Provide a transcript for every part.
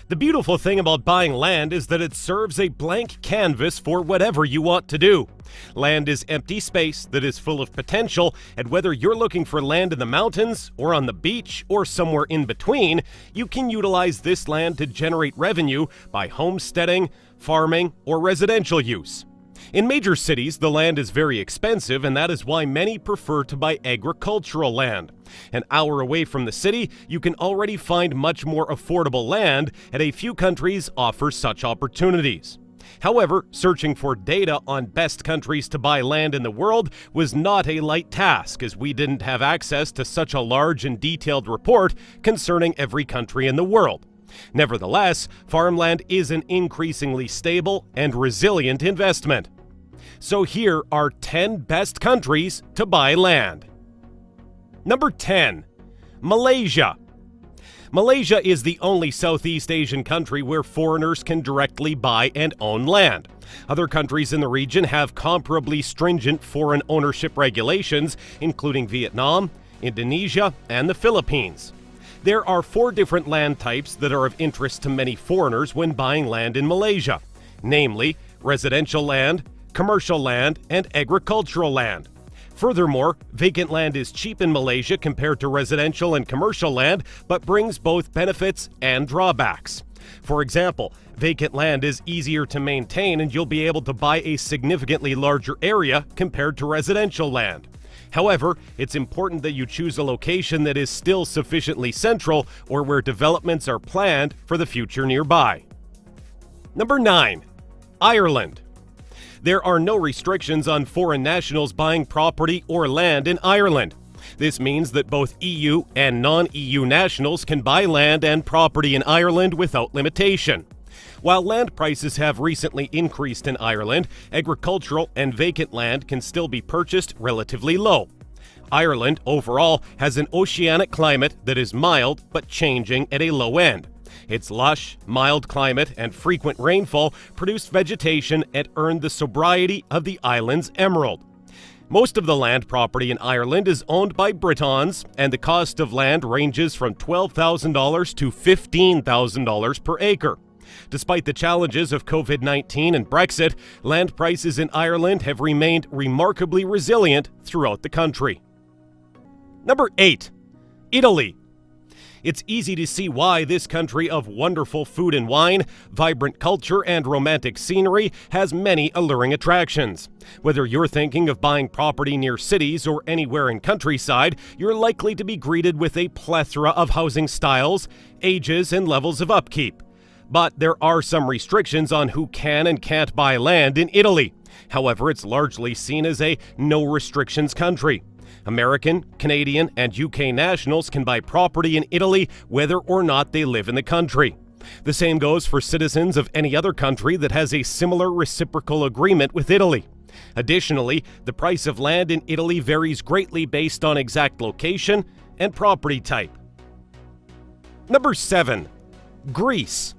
The beautiful thing about buying land is that it serves a blank canvas for whatever you want to do. Land is empty space that is full of potential, and whether you're looking for land in the mountains, or on the beach, or somewhere in between, you can utilize this land to generate revenue by homesteading, farming, or residential use. In major cities, the land is very expensive, and that is why many prefer to buy agricultural land. An hour away from the city, you can already find much more affordable land, and a few countries offer such opportunities. However, searching for data on best countries to buy land in the world was not a light task, as we didn't have access to such a large and detailed report concerning every country in the world. Nevertheless, farmland is an increasingly stable and resilient investment. So here are 10 best countries to buy land. Number 10. Malaysia. Malaysia is the only Southeast Asian country where foreigners can directly buy and own land. Other countries in the region have comparably stringent foreign ownership regulations, including Vietnam, Indonesia, and the Philippines. There are 4 different land types that are of interest to many foreigners when buying land in Malaysia, namely residential land, commercial land, and agricultural land. Furthermore, vacant land is cheap in Malaysia compared to residential and commercial land, but brings both benefits and drawbacks. For example, vacant land is easier to maintain and you'll be able to buy a significantly larger area compared to residential land. However, it's important that you choose a location that is still sufficiently central or where developments are planned for the future nearby. Number 9. Ireland. There are no restrictions on foreign nationals buying property or land in Ireland. This means that both EU and non-EU nationals can buy land and property in Ireland without limitation. While land prices have recently increased in Ireland, agricultural and vacant land can still be purchased relatively low. Ireland overall has an oceanic climate that is mild but changing at a low end. Its lush, mild climate and frequent rainfall produce vegetation and earned the sobriety of the island's emerald. Most of the land property in Ireland is owned by Britons, and the cost of land ranges from $12,000 to $15,000 per acre. Despite the challenges of COVID-19 and Brexit, land prices in Ireland have remained remarkably resilient throughout the country. Number 8. Italy. It's easy to see why this country of wonderful food and wine, vibrant culture, and romantic scenery has many alluring attractions. Whether you're thinking of buying property near cities or anywhere in countryside, you're likely to be greeted with a plethora of housing styles, ages, and levels of upkeep. But there are some restrictions on who can and can't buy land in Italy. However, it's largely seen as a no-restrictions country. American, Canadian, and UK nationals can buy property in Italy whether or not they live in the country. The same goes for citizens of any other country that has a similar reciprocal agreement with Italy. Additionally, the price of land in Italy varies greatly based on exact location and property type. Number 7. Greece.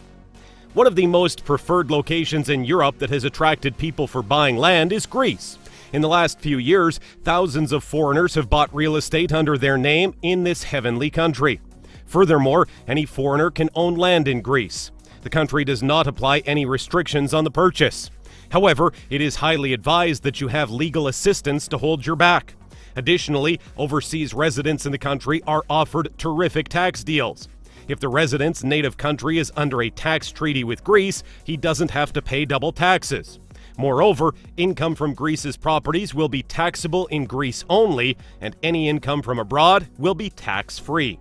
One of the most preferred locations in Europe that has attracted people for buying land is Greece. In the last few years, thousands of foreigners have bought real estate under their name in this heavenly country. Furthermore, any foreigner can own land in Greece. The country does not apply any restrictions on the purchase. However, it is highly advised that you have legal assistance to hold your back. Additionally, overseas residents in the country are offered terrific tax deals. If the resident's native country is under a tax treaty with Greece, he doesn't have to pay double taxes. Moreover, income from Greece's properties will be taxable in Greece only, and any income from abroad will be tax-free.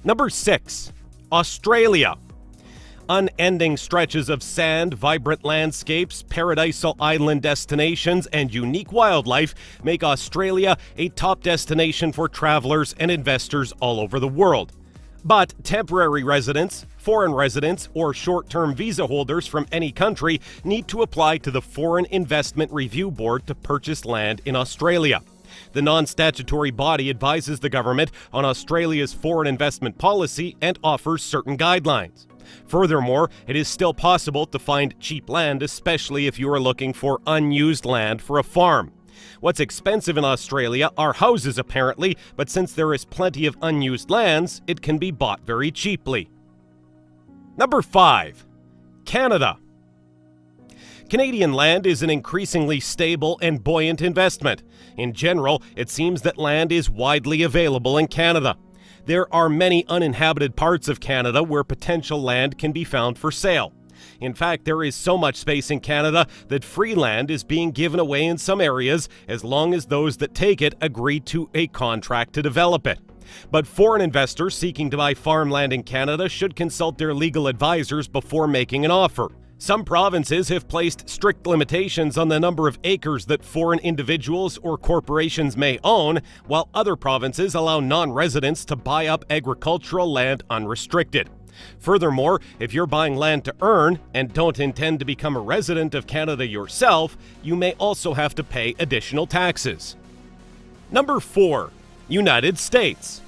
Number 6. Australia. Unending stretches of sand, vibrant landscapes, paradisal island destinations, and unique wildlife make Australia a top destination for travelers and investors all over the world. But temporary residents, foreign residents, or short-term visa holders from any country need to apply to the Foreign Investment Review Board to purchase land in Australia. The non-statutory body advises the government on Australia's foreign investment policy and offers certain guidelines. Furthermore, it is still possible to find cheap land, especially if you are looking for unused land for a farm. What's expensive in Australia are houses apparently, but since there is plenty of unused lands, it can be bought very cheaply. Number 5. Canada. Canadian land is an increasingly stable and buoyant investment. In general, it seems that land is widely available in Canada. There are many uninhabited parts of Canada where potential land can be found for sale. In fact, there is so much space in Canada that free land is being given away in some areas as long as those that take it agree to a contract to develop it. But foreign investors seeking to buy farmland in Canada should consult their legal advisors before making an offer. Some provinces have placed strict limitations on the number of acres that foreign individuals or corporations may own, while other provinces allow non-residents to buy up agricultural land unrestricted. Furthermore, if you're buying land to earn and don't intend to become a resident of Canada yourself, you may also have to pay additional taxes. Number 4. United States.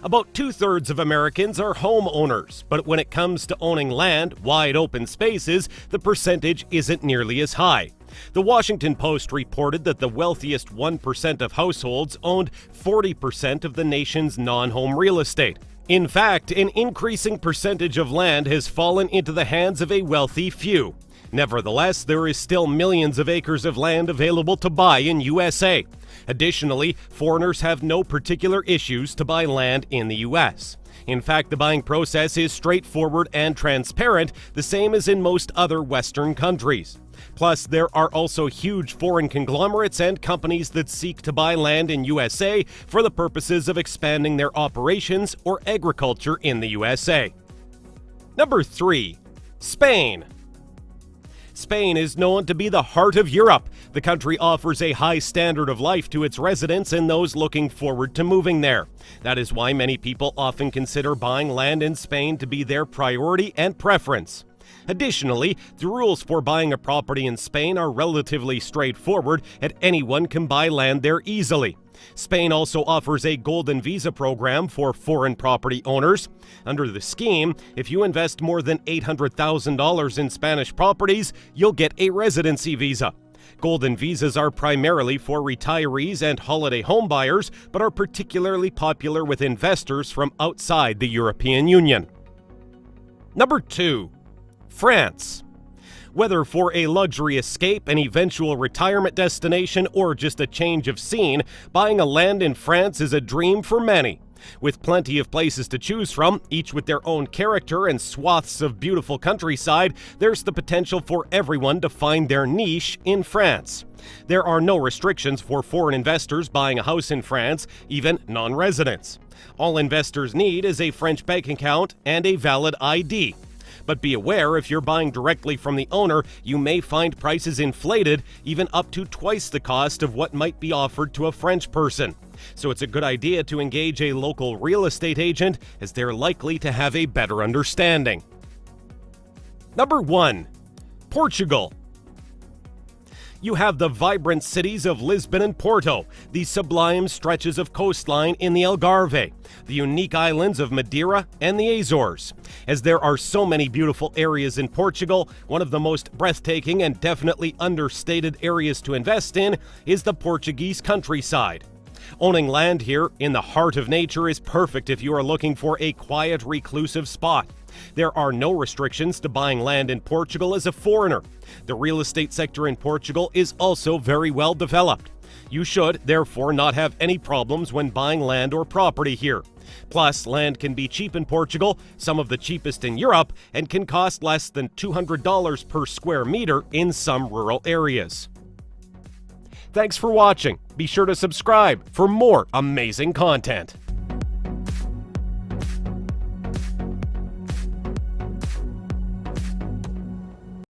About 2/3 of Americans are homeowners, but when it comes to owning land, wide open spaces, the percentage isn't nearly as high. The Washington Post reported that the wealthiest 1% of households owned 40% of the nation's non-home real estate. In fact, an increasing percentage of land has fallen into the hands of a wealthy few. Nevertheless, there is still millions of acres of land available to buy in USA. Additionally, foreigners have no particular issues to buy land in the US. In fact, the buying process is straightforward and transparent, the same as in most other Western countries. Plus, there are also huge foreign conglomerates and companies that seek to buy land in USA for the purposes of expanding their operations or agriculture in the USA. Number 3. Spain. Spain is known to be the heart of Europe. The country offers a high standard of life to its residents and those looking forward to moving there. That is why many people often consider buying land in Spain to be their priority and preference. Additionally, the rules for buying a property in Spain are relatively straightforward, and anyone can buy land there easily. Spain also offers a golden visa program for foreign property owners. Under the scheme, if you invest more than $800,000 in Spanish properties, you'll get a residency visa. Golden visas are primarily for retirees and holiday home buyers, but are particularly popular with investors from outside the European Union. Number 2. France. Whether for a luxury escape, an eventual retirement destination, or just a change of scene, buying a land in France is a dream for many. With plenty of places to choose from, each with their own character and swaths of beautiful countryside, there's the potential for everyone to find their niche in France. There are no restrictions for foreign investors buying a house in France, even non-residents. All investors need is a French bank account and a valid ID. But be aware, if you're buying directly from the owner, you may find prices inflated, even up to twice the cost of what might be offered to a French person. So it's a good idea to engage a local real estate agent, as they're likely to have a better understanding. Number 1. Portugal. You have the vibrant cities of Lisbon and Porto, the sublime stretches of coastline in the Algarve, the unique islands of Madeira and the Azores. As there are so many beautiful areas in Portugal, one of the most breathtaking and definitely understated areas to invest in is the Portuguese countryside. Owning land here in the heart of nature is perfect if you are looking for a quiet, reclusive spot. There are no restrictions to buying land in Portugal as a foreigner. The real estate sector in Portugal is also very well developed. You should, therefore, not have any problems when buying land or property here. Plus, land can be cheap in Portugal, some of the cheapest in Europe, and can cost less than $200 per square meter in some rural areas. Thanks for watching. Be sure to subscribe for more amazing content.